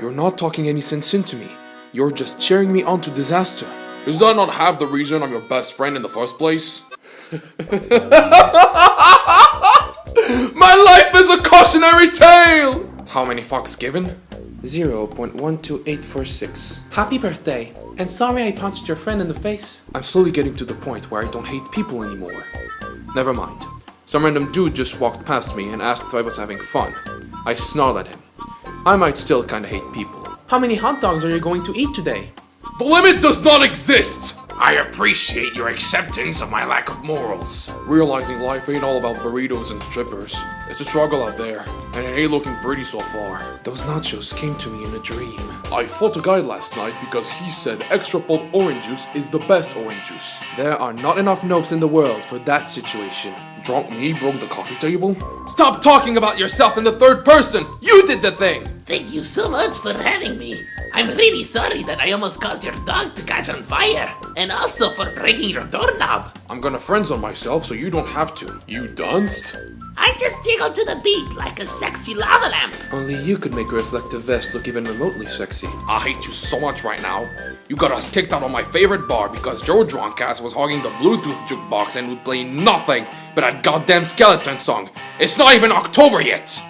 You're not talking any sense into me. You're just cheering me on to disaster. Is that not half the reason I'm your best friend in the first place? My life is a cautionary tale! How many fucks given? 0.12846. Happy birthday, and sorry I punched your friend in the face. I'm slowly getting to the point where I don't hate people anymore. Never mind. Some random dude just walked past me and asked if I was having fun. I snarled at him. I might still kinda hate people. How many hot dogs are you going to eat today? The limit does not exist! I appreciate your acceptance of my lack of morals. Realizing life ain't all about burritos and strippers. It's a struggle out there, and it ain't looking pretty so far. Those nachos came to me in a dream. I fought a guy last night because he said extra pulled orange juice is the best orange juice. There are not enough nopes in the world for that situation. Drunk me broke the coffee table? Stop talking about yourself in the third person! You did the thing! Thank you so much for having me. I'm really sorry that I almost caused your dog to catch on fire. And also for breaking your doorknob. I'm gonna friend-zone myself so you don't have to. You dunced? I just jiggle to the beat like a sexy lava lamp. Only you could make a reflective vest look even remotely sexy. I hate you so much right now. You got us kicked out of my favorite bar because Joe Drunkass was hogging the Bluetooth jukebox and would play nothing but that goddamn skeleton song. It's not even October yet!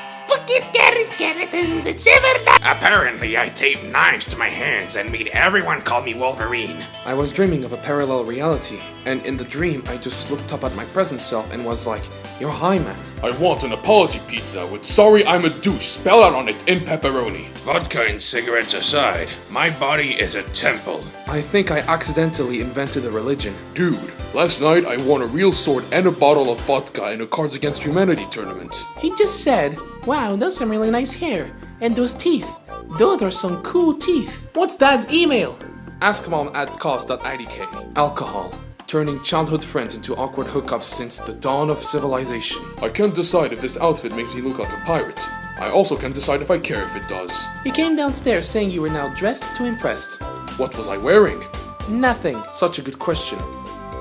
Spooky, scary skeletons that shiver down. Apparently, I taped knives to my hands and made everyone call me Wolverine. I was dreaming of a parallel reality, and in the dream I just looked up at my present self and was like, "You're high, man." I want an apology pizza with "sorry I'm a douche" spelled out on it in pepperoni. Vodka and cigarettes aside, my body is a temple. I think I accidentally invented a religion. Dude, last night I won a real sword and a bottle of vodka in a Cards Against Humanity tournament. He just said, wow, that's some really nice hair. And those teeth. Those are some cool teeth. What's Dad's email? Askmom@cos.idk. Alcohol. Turning childhood friends into awkward hookups since the dawn of civilization. I can't decide if this outfit makes me look like a pirate. I also can't decide if I care if it does. You came downstairs saying you were now dressed to impress. What was I wearing? Nothing. Such a good question.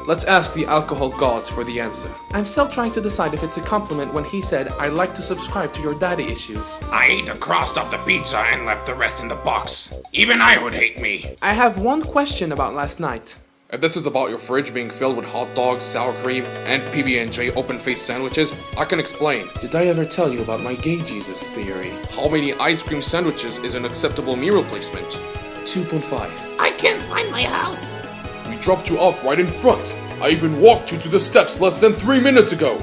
Let's ask the alcohol gods for the answer. I'm still trying to decide if it's a compliment when he said, I'd like to subscribe to your daddy issues. I ate the crust off the pizza and left the rest in the box. Even I would hate me. I have one question about last night. If this is about your fridge being filled with hot dogs, sour cream, and PB&J open-faced sandwiches, I can explain. Did I ever tell you about my gay Jesus theory? How many ice cream sandwiches is an acceptable meal replacement? 2.5. I can't find my house. We dropped you off right in front. I even walked you to the steps less than 3 minutes ago.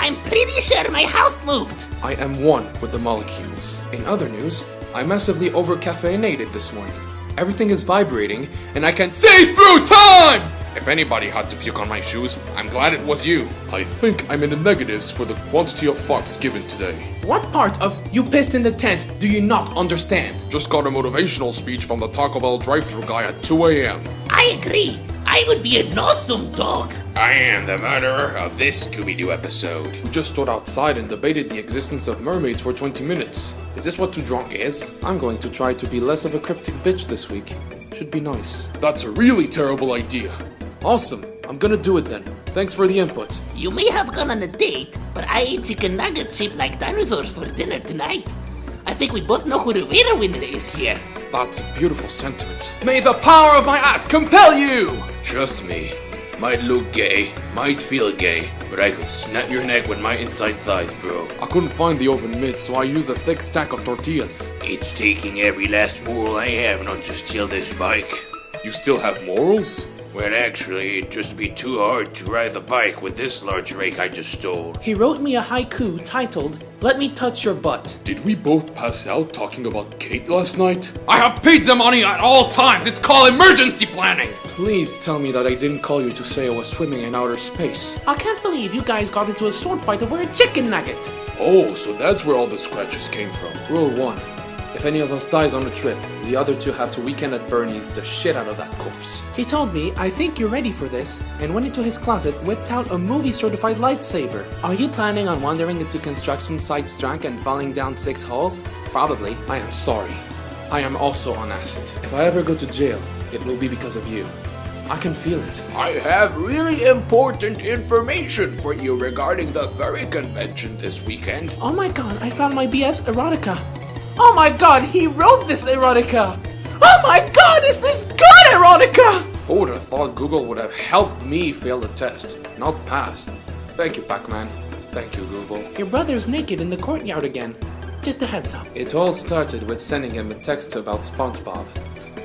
I'm pretty sure my house moved. I am one with the molecules. In other news, I massively over-caffeinated this morning. Everything is vibrating, and I can see through time! If anybody had to puke on my shoes, I'm glad it was you. I think I'm in the negatives for the quantity of fucks given today. What part of you pissed in the tent do you not understand? Just got a motivational speech from the Taco Bell drive-thru guy at 2 a.m. I agree. I would be an awesome dog. I am the murderer of this Scooby-Doo episode. We just stood outside and debated the existence of mermaids for 20 minutes. Is this what too drunk is? I'm going to try to be less of a cryptic bitch this week. Should be nice. That's a really terrible idea. Awesome. I'm gonna do it then. Thanks for the input. You may have gone on a date, but I ate chicken nuggets shaped like dinosaurs for dinner tonight. I think we both know who the real winner is here. That's a beautiful sentiment. May the power of my ass compel you! Trust me, might look gay, might feel gay, but I could snap your neck with my inside thighs, bro. I couldn't find the oven mitt, so I used a thick stack of tortillas. It's taking every last moral I have not to steal this bike. You still have morals? Well, actually, it'd just be too hard to ride the bike with this large rake I just stole. He wrote me a haiku titled, Let Me Touch Your Butt. Did we both pass out talking about Kate last night? I have pizza money at all times! It's called emergency planning! Please tell me that I didn't call you to say I was swimming in outer space. I can't believe you guys got into a sword fight over a chicken nugget. Oh, so that's where all the scratches came from. Rule 1. If any of us dies on the trip, the other two have to weekend at Bernie's the shit out of that corpse. He told me, I think you're ready for this, and went into his closet, whipped out a movie-certified lightsaber. Are you planning on wandering into construction sites drunk and falling down 6 holes? Probably. I am sorry. I am also on acid. If I ever go to jail, it will be because of you. I can feel it. I have really important information for you regarding the furry convention this weekend. Oh my god, I found my BF's erotica. Oh my god, he wrote this erotica! Oh my god, is this good erotica? Who would have thought Google would have helped me fail the test, not pass? Thank you, Pac-Man. Thank you, Google. Your brother's naked in the courtyard again. Just a heads up. It all started with sending him a text about SpongeBob.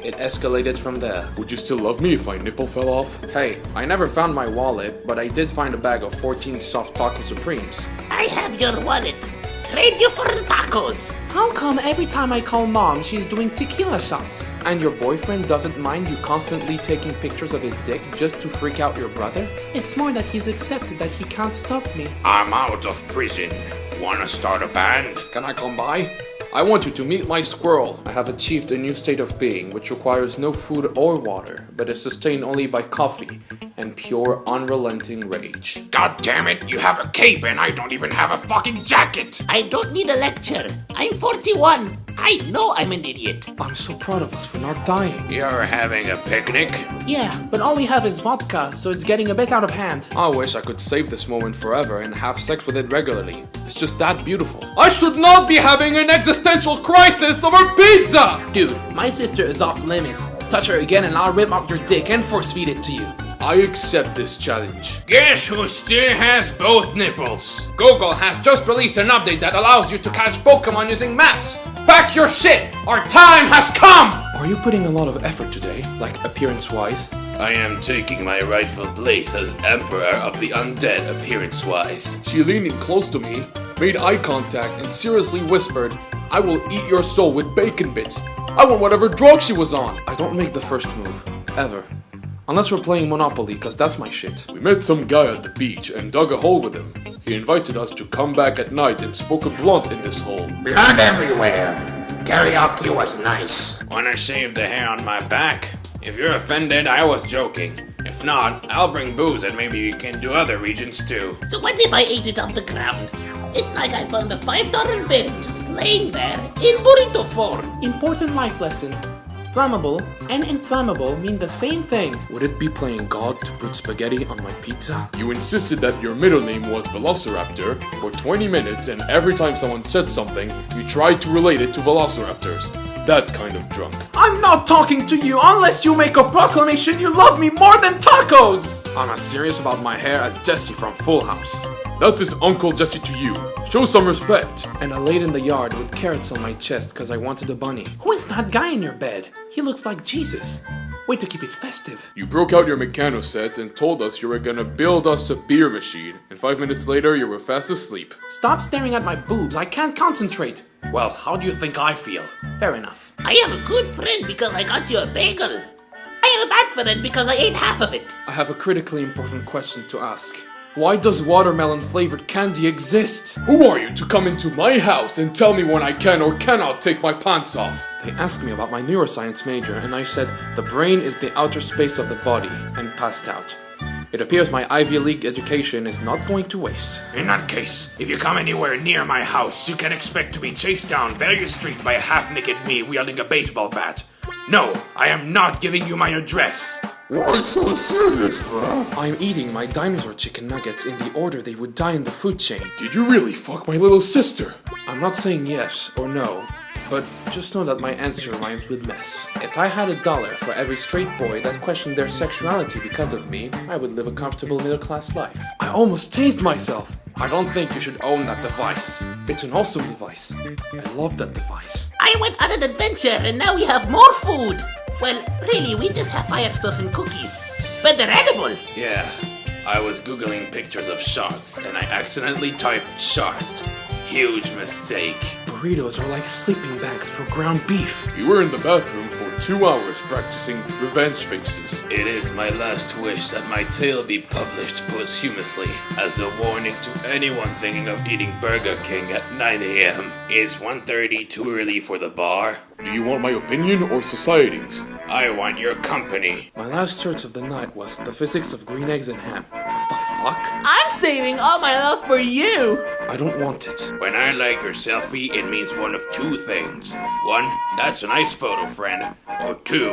It escalated from there. Would you still love me if my nipple fell off? Hey, I never found my wallet, but I did find a bag of 14 soft taco supremes. I have your wallet. Trade you for the tacos. How come every time I call mom, she's doing tequila shots? And your boyfriend doesn't mind you constantly taking pictures of his dick just to freak out your brother? It's more that he's accepted that he can't stop me. I'm out of prison. Wanna start a band? Can I come by? I want you to meet my squirrel. I have achieved a new state of being which requires no food or water, but is sustained only by coffee and pure, unrelenting rage. God damn it, you have a cape and I don't even have a fucking jacket! I don't need a lecture. I'm 41. I know I'm an idiot. I'm so proud of us for not dying. You're having a picnic? Yeah, but all we have is vodka, so it's getting a bit out of hand. I wish I could save this moment forever and have sex with it regularly. It's just that beautiful. I should not be having an existential crisis over pizza! Dude, my sister is off limits. Touch her again and I'll rip up your dick and force feed it to you. I accept this challenge. Guess who still has both nipples? Google has just released an update that allows you to catch Pokemon using maps. Pack your shit! Our time has come! Are you putting a lot of effort today, like appearance-wise? I am taking my rightful place as Emperor of the Undead appearance-wise. She leaned in close to me, made eye contact, and seriously whispered, "I will eat your soul with bacon bits. I want whatever drug she was on." I don't make the first move, ever. Unless we're playing Monopoly, cause that's my shit. We met some guy at the beach and dug a hole with him. He invited us to come back at night and smoke a blunt in this hole. Blood everywhere. Karaoke was nice. Wanna shave the hair on my back? If you're offended, I was joking. If not, I'll bring booze and maybe you can do other regions too. So what if I ate it off the ground? It's like I found a $5 bill just laying there in burrito form. Important life lesson. Flammable and inflammable mean the same thing. Would it be playing God to put spaghetti on my pizza? You insisted that your middle name was Velociraptor for 20 minutes and every time someone said something, you tried to relate it to velociraptors. That kind of drunk. I'm not talking to you unless you make a proclamation you love me more than tacos! I'm as serious about my hair as Jesse from Full House. That is Uncle Jesse to you. Show some respect. And I laid in the yard with carrots on my chest cause I wanted a bunny. Who is that guy in your bed? He looks like Jesus. Way to keep it festive. You broke out your Meccano set and told us you were gonna build us a beer machine, and 5 minutes later you were fast asleep. Stop staring at my boobs, I can't concentrate. Well, how do you think I feel? Fair enough. I am a good friend because I got you a bagel. I am a bad friend because I ate half of it. I have a critically important question to ask. Why does watermelon flavored candy exist? Who are you to come into my house and tell me when I can or cannot take my pants off? They asked me about my neuroscience major and I said the brain is the outer space of the body and passed out. It appears my Ivy League education is not going to waste. In that case, if you come anywhere near my house, you can expect to be chased down various streets by a half-naked me wielding a baseball bat. No, I am not giving you my address. Why so serious, bro? I'm eating my dinosaur chicken nuggets in the order they would die in the food chain. Did you really fuck my little sister? I'm not saying yes or no, but just know that my answer rhymes with mess. If I had $1 for every straight boy that questioned their sexuality because of me, I would live a comfortable middle-class life. I almost tased myself. I don't think you should own that device. It's an awesome device. I love that device. I went on an adventure and now we have more food. Well, really, we just have fire sauce and cookies. But they're edible. Yeah, I was googling pictures of shards and I accidentally typed shards. Huge mistake. Burritos are like sleeping bags for ground beef. You were in the bathroom for 2 hours practicing revenge faces. It is my last wish that my tale be published posthumously as a warning to anyone thinking of eating Burger King at 9 a.m. Is 1:30 too early for the bar? Do you want my opinion or society's? I want your company. My last search of the night was the physics of green eggs and ham. What the fuck? I'm saving all my love for you! I don't want it. When I like your selfie, it means one of two things. One, that's a nice photo, friend. Or two,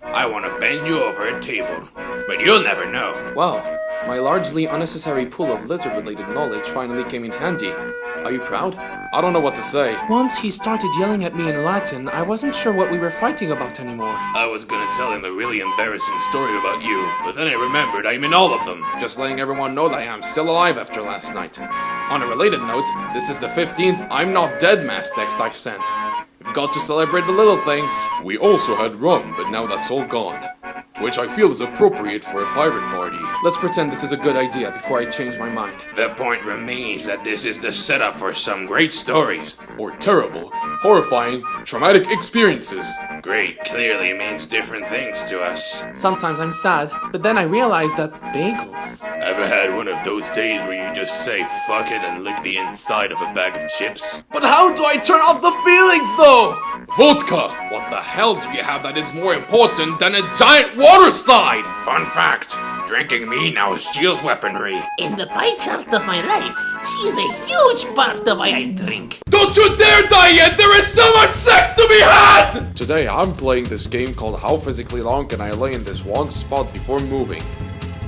I want to bend you over a table. But you'll never know. Well, My largely unnecessary pool of lizard-related knowledge finally came in handy. Are you proud? I don't know what to say. Once he started yelling at me in Latin, I wasn't sure what we were fighting about anymore. I was gonna tell him a really embarrassing story about you, but then I remembered I'm in all of them. Just letting everyone know that I am still alive after last night. On a related note, this is the 15th I'm Not Dead mass text I've sent. We've got to celebrate the little things. We also had rum, but now that's all gone. Which I feel is appropriate for a pirate party. Let's pretend this is a good idea before I change my mind. The point remains that this is the setup for some great stories. Or terrible, horrifying, traumatic experiences. Great clearly means different things to us. Sometimes I'm sad, but then I realize that bagels. Ever had one of those days where you just say fuck it and lick the inside of a bag of chips? But how do I turn off the feelings though? Vodka! What the hell do you have that is more important than a giant water slide? Fun fact, drinking me now steals weaponry. In the pie chart of my life, she is a huge part of why I drink. Don't you dare die yet! There is so much sex to be had! Today I'm playing this game called How Physically Long Can I Lay in This One Spot Before Moving?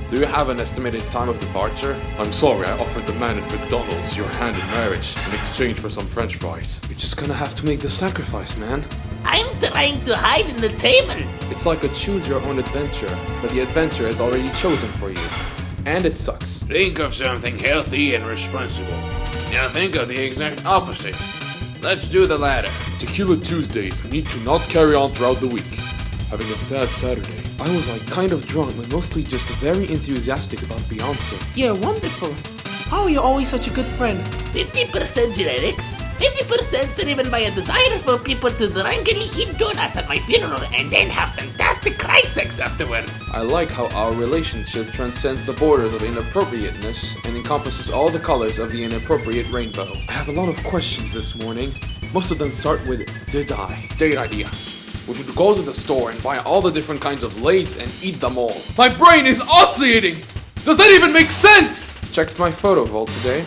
Do you have an estimated time of departure? I'm sorry I offered the man at McDonald's your hand in marriage in exchange for some french fries. You're just gonna have to make the sacrifice, man. I'm trying to hide in the table. It's like a choose your own adventure, but the adventure is already chosen for you. And it sucks. Think of something healthy and responsible. Now think of the exact opposite. Let's do the latter. Tequila Tuesdays need to not carry on throughout the week. Having a sad Saturday. I was like kind of drunk, but mostly just very enthusiastic about Beyonce. Yeah, wonderful. How are you always such a good friend? 50% genetics, 50% driven by a desire for people to drunkenly eat donuts at my funeral and then have fantastic cry sex afterward. I like how our relationship transcends the borders of inappropriateness and encompasses all the colors of the inappropriate rainbow. I have a lot of questions this morning. Most of them start with, did I? Date idea. We should go to the store and buy all the different kinds of Lays and eat them all. My brain is oscillating! Does that even make sense? Checked my photo vault today.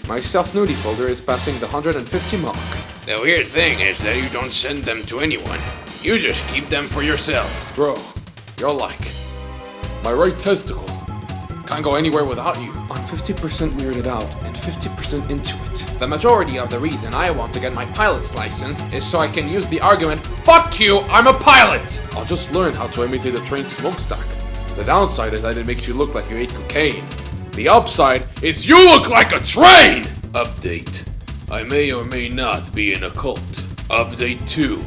My self-nudie folder is passing the 150 mark. The weird thing is that you don't send them to anyone. You just keep them for yourself. Bro, you're like my right testicle. Can't go anywhere without you. I'm 50% weirded out and 50% into it. The majority of the reason I want to get my pilot's license is so I can use the argument, fuck you, I'm a pilot! I'll just learn how to imitate a trained smokestack. The downside is that it makes you look like you ate cocaine. The upside is you look like a train! Update. I may or may not be in a cult. Update 2.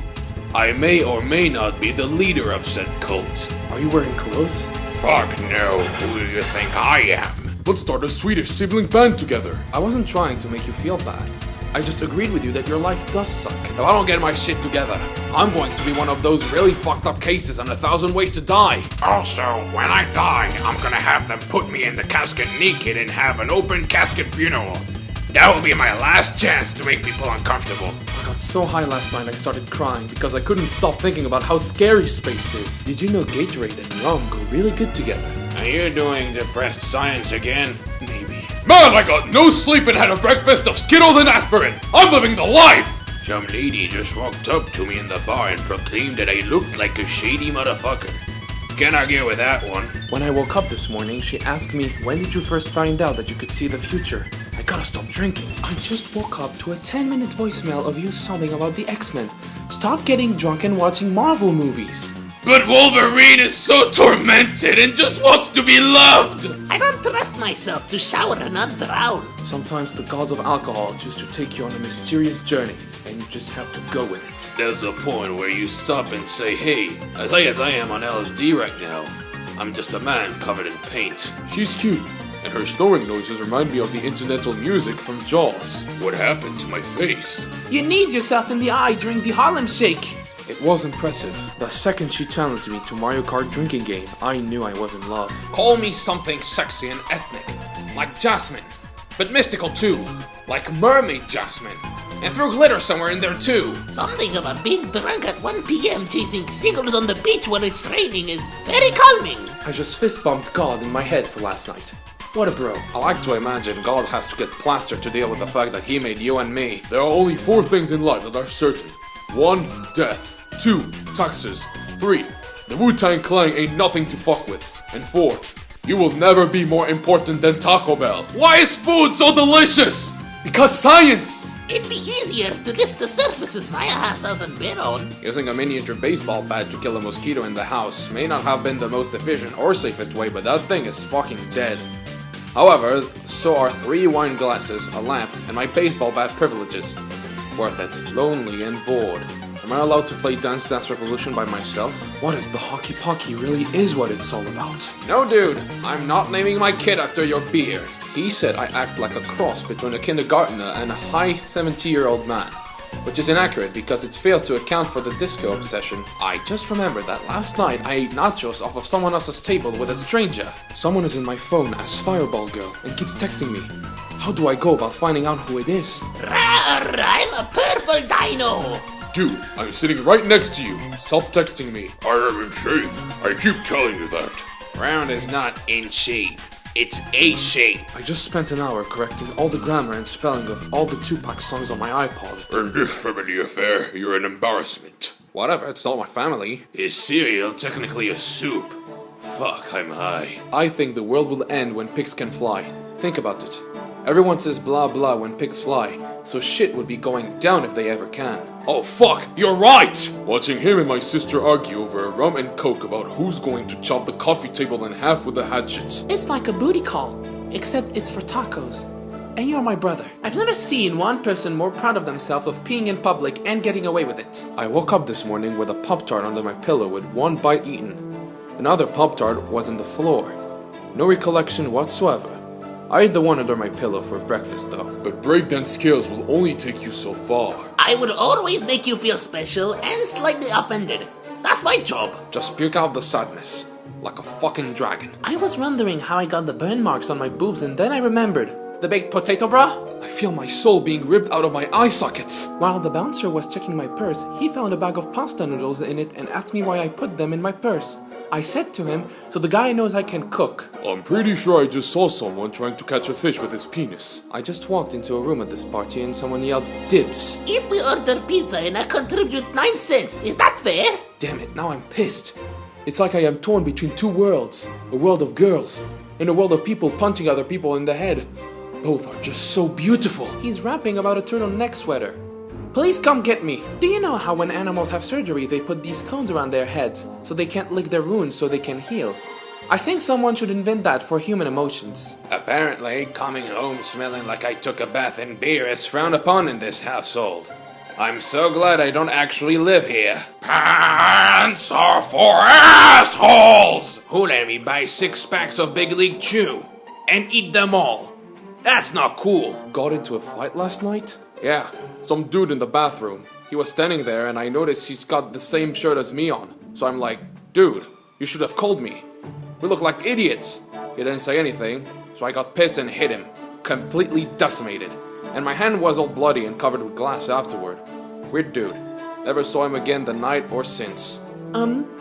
I may or may not be the leader of said cult. Are you wearing clothes? Fuck no, who do you think I am? Let's start a Swedish sibling band together. I wasn't trying to make you feel bad. I just agreed with you that your life does suck. If I don't get my shit together, I'm going to be one of those really fucked up cases on 1,000 Ways to Die. Also, when I die, I'm gonna have them put me in the casket naked and have an open casket funeral. That will be my last chance to make people uncomfortable. I got so high last night I started crying because I couldn't stop thinking about how scary space is. Did you know Gatorade and rum go really good together? Are you doing depressed science again? Maybe. Man, I got no sleep and had a breakfast of Skittles and aspirin. I'm living the life! Some lady just walked up to me in the bar and proclaimed that I looked like a shady motherfucker. Can't argue with that one. When I woke up this morning, she asked me, when did you first find out that you could see the future? I gotta stop drinking. I just woke up to a 10-minute voicemail of you sobbing about the X-Men. Stop getting drunk and watching Marvel movies. But Wolverine is so tormented and just wants to be loved! I don't trust myself to shower and not drown. Sometimes the gods of alcohol choose to take you on a mysterious journey, and you just have to go with it. There's a point where you stop and say, hey, as I am on LSD right now, I'm just a man covered in paint. She's cute, and her snoring noises remind me of the incidental music from Jaws. What happened to my face? You need yourself in the eye during the Harlem Shake. It was impressive. The second she challenged me to Mario Kart drinking game, I knew I was in love. Call me something sexy and ethnic, like Jasmine, but mystical too, like Mermaid Jasmine. And throw glitter somewhere in there too. Something about being drunk at 1 p.m. chasing seagulls on the beach when it's raining is very calming. I just fist bumped God in my head for last night. What a bro. I like to imagine God has to get plastered to deal with the fact that he made you and me. There are only 4 things in life that are certain. 1, death. 2, taxes. 3, the Wu-Tang Clan ain't nothing to fuck with. And 4, You will never be more important than Taco Bell. Why is food so delicious? Because science! It'd be easier to list the surfaces Maya hasn't been on. Using a miniature baseball bat to kill a mosquito in the house may not have been the most efficient or safest way, but that thing is fucking dead. However, so are 3 wine glasses, a lamp, and my baseball bat privileges. Worth it. Lonely and bored. Am I allowed to play Dance Dance Revolution by myself? What if the Hockey Pocky really is what it's all about? No, dude. I'm not naming my kid after your beer. He said I act like a cross between a kindergartner and a high 70-year-old man. Which is inaccurate because it fails to account for the disco obsession. I just remembered that last night I ate nachos off of someone else's table with a stranger. Someone is in my phone as Fireball Girl and keeps texting me. How do I go about finding out who it is? Rawr, I'm a purple dino. Dude, I'm sitting right next to you. Stop texting me. I am in shape. I keep telling you that. Round is not in shape. It's a shape. I just spent an hour correcting all the grammar and spelling of all the Tupac songs on my iPod. In this family affair, you're an embarrassment. Whatever, it's not my family. Is cereal technically a soup? Fuck, I'm high. I think the world will end when pigs can fly. Think about it. Everyone says blah blah when pigs fly, so shit would be going down if they ever can. Oh fuck, you're right! Watching him and my sister argue over a rum and coke about who's going to chop the coffee table in half with the hatchets. It's like a booty call, except it's for tacos. And you're my brother. I've never seen one person more proud of themselves of peeing in public and getting away with it. I woke up this morning with a Pop-Tart under my pillow with 1 bite eaten. Another Pop-Tart was on the floor. No recollection whatsoever. I ate the one under my pillow for breakfast though. But breakdance skills will only take you so far. I would always make you feel special and slightly offended. That's my job. Just puke out the sadness. Like a fucking dragon. I was wondering how I got the burn marks on my boobs and then I remembered. The baked potato bra? I feel my soul being ripped out of my eye sockets. While the bouncer was checking my purse, he found a bag of pasta noodles in it and asked me why I put them in my purse. I said to him, so the guy knows I can cook. I'm pretty sure I just saw someone trying to catch a fish with his penis. I just walked into a room at this party and someone yelled, "Dibs!" If we order pizza and I contribute 9 cents, is that fair? Damn it, now I'm pissed. It's like I am torn between 2 worlds. A world of girls, and a world of people punching other people in the head. Both are just so beautiful. He's rapping about a turtleneck sweater. Please come get me. Do you know how when animals have surgery, they put these cones around their heads so they can't lick their wounds so they can heal? I think someone should invent that for human emotions. Apparently, coming home smelling like I took a bath in beer is frowned upon in this household. I'm so glad I don't actually live here. Pants are for assholes! Who let me buy 6 packs of Big League Chew and eat them all? That's not cool. Got into a fight last night? Yeah, some dude in the bathroom. He was standing there and I noticed he's got the same shirt as me on. So I'm like, dude, you should have called me. We look like idiots. He didn't say anything, so I got pissed and hit him. Completely decimated. And my hand was all bloody and covered with glass afterward. Weird dude. Never saw him again the night or since.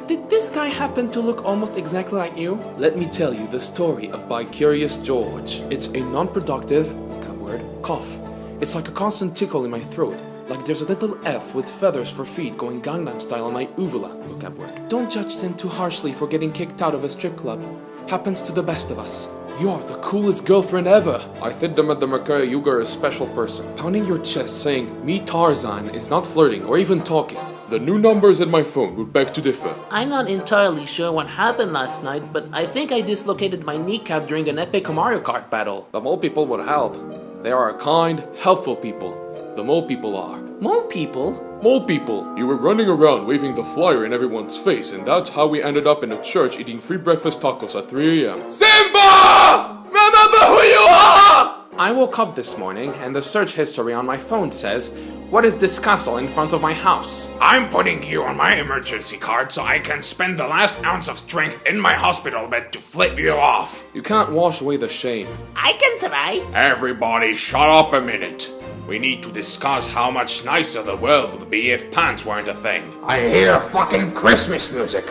Did this guy happen to look almost exactly like you? Let me tell you the story of Bi-Curious George. It's a non-productive, vocab word, cough. It's like a constant tickle in my throat, like there's a little F with feathers for feet going Gangnam style on my uvula, vocab word. Don't judge them too harshly for getting kicked out of a strip club. Happens to the best of us. You're the coolest girlfriend ever. I think them at the Mercaya Yuga is a special person. Pounding your chest saying, "Me Tarzan," is not flirting or even talking. The new numbers in my phone would beg to differ. I'm not entirely sure what happened last night, but I think I dislocated my kneecap during an epic Mario Kart battle. The mole people would help. They are kind, helpful people. The mole people are. Mole people? Mole people, you were running around waving the flyer in everyone's face, and that's how we ended up in a church eating free breakfast tacos at 3 a.m. Simba! Remember who you are! I woke up this morning and the search history on my phone says, "What is this castle in front of my house?" I'm putting you on my emergency card so I can spend the last ounce of strength in my hospital bed to flip you off. You can't wash away the shame. I can try. Everybody shut up a minute. We need to discuss how much nicer the world would be if pants weren't a thing. I hear fucking Christmas music.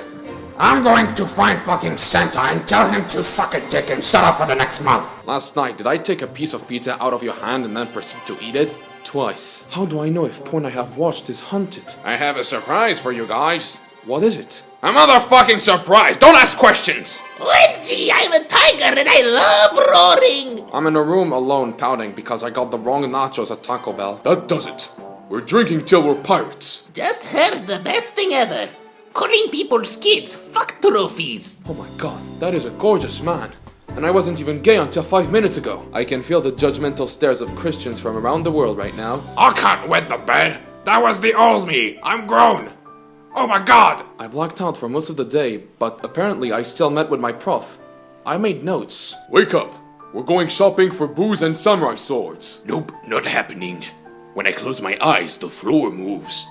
I'm going to find fucking Santa and tell him to suck a dick and shut up for the next month. Last night, did I take a piece of pizza out of your hand and then proceed to eat it? Twice. How do I know if porn I have watched is haunted? I have a surprise for you guys. What is it? A motherfucking surprise! Don't ask questions! OMG, I'm a tiger and I love roaring! I'm in a room alone pouting because I got the wrong nachos at Taco Bell. That does it. We're drinking till we're pirates. Just heard the best thing ever. Calling people skids, fuck trophies. Oh my god, that is a gorgeous man. And I wasn't even gay until 5 minutes ago. I can feel the judgmental stares of Christians from around the world right now. I can't wet the bed. That was the old me. I'm grown. Oh my god. I blacked out for most of the day, but apparently I still met with my prof. I made notes. Wake up. We're going shopping for booze and samurai swords. Nope, not happening. When I close my eyes, the floor moves.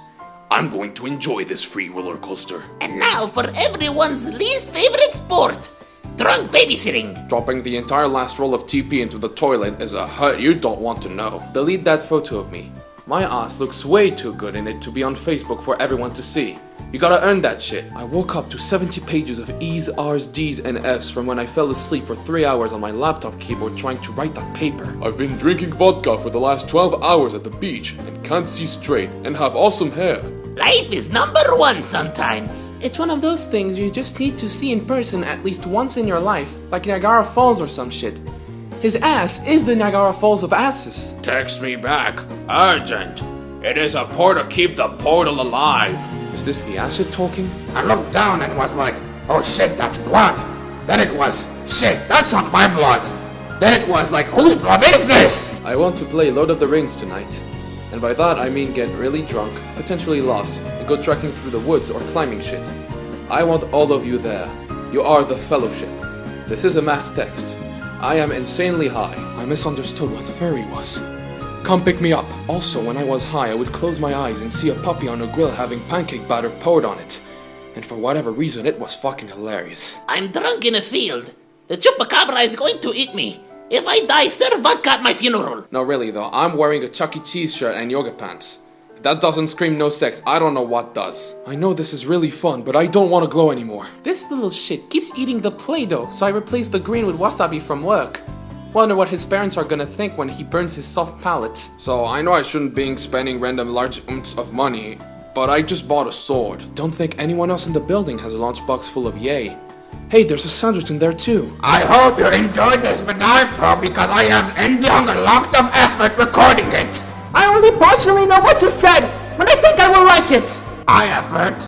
I'm going to enjoy this free roller coaster. And now for everyone's least favorite sport. Drunk babysitting. Dropping the entire last roll of TP into the toilet is a hurt you don't want to know. Delete that photo of me. My ass looks way too good in it to be on Facebook for everyone to see. You gotta earn that shit. I woke up to 70 pages of E's, R's, D's, and F's from when I fell asleep for 3 hours on my laptop keyboard trying to write that paper. I've been drinking vodka for the last 12 hours at the beach and can't see straight and have awesome hair. Life is number one sometimes. It's one of those things you just need to see in person at least once in your life, like Niagara Falls or some shit. His ass is the Niagara Falls of asses. Text me back. Urgent. It is a pour to keep the portal alive. Is this the acid talking? I looked down and was like, oh shit, that's blood. Then it was, shit, that's not my blood. Then it was like, whose blood is this? I want to play Lord of the Rings tonight. And by that I mean get really drunk, potentially lost, and go trekking through the woods or climbing shit. I want all of you there. You are the Fellowship. This is a mass text. I am insanely high. I misunderstood what furry was. Come pick me up. Also, when I was high, I would close my eyes and see a puppy on a grill having pancake batter poured on it. And for whatever reason, it was fucking hilarious. I'm drunk in a field. The chupacabra is going to eat me. If I die, serve vodka at my funeral. No, really though, I'm wearing a Chuck E. Cheese shirt and yoga pants. If that doesn't scream no sex, I don't know what does. I know this is really fun, but I don't want to glow anymore. This little shit keeps eating the Play-Doh, so I replaced the green with wasabi from work. Wonder what his parents are gonna think when he burns his soft palate. So I know I shouldn't be spending random large amounts of money, but I just bought a sword. Don't think anyone else in the building has a lunchbox full of yay. Hey, there's a sandwich in there too. I hope you enjoyed this video, bro, because I have endured a lot of effort recording it. I only partially know what you said, but I think I will like it. I effort.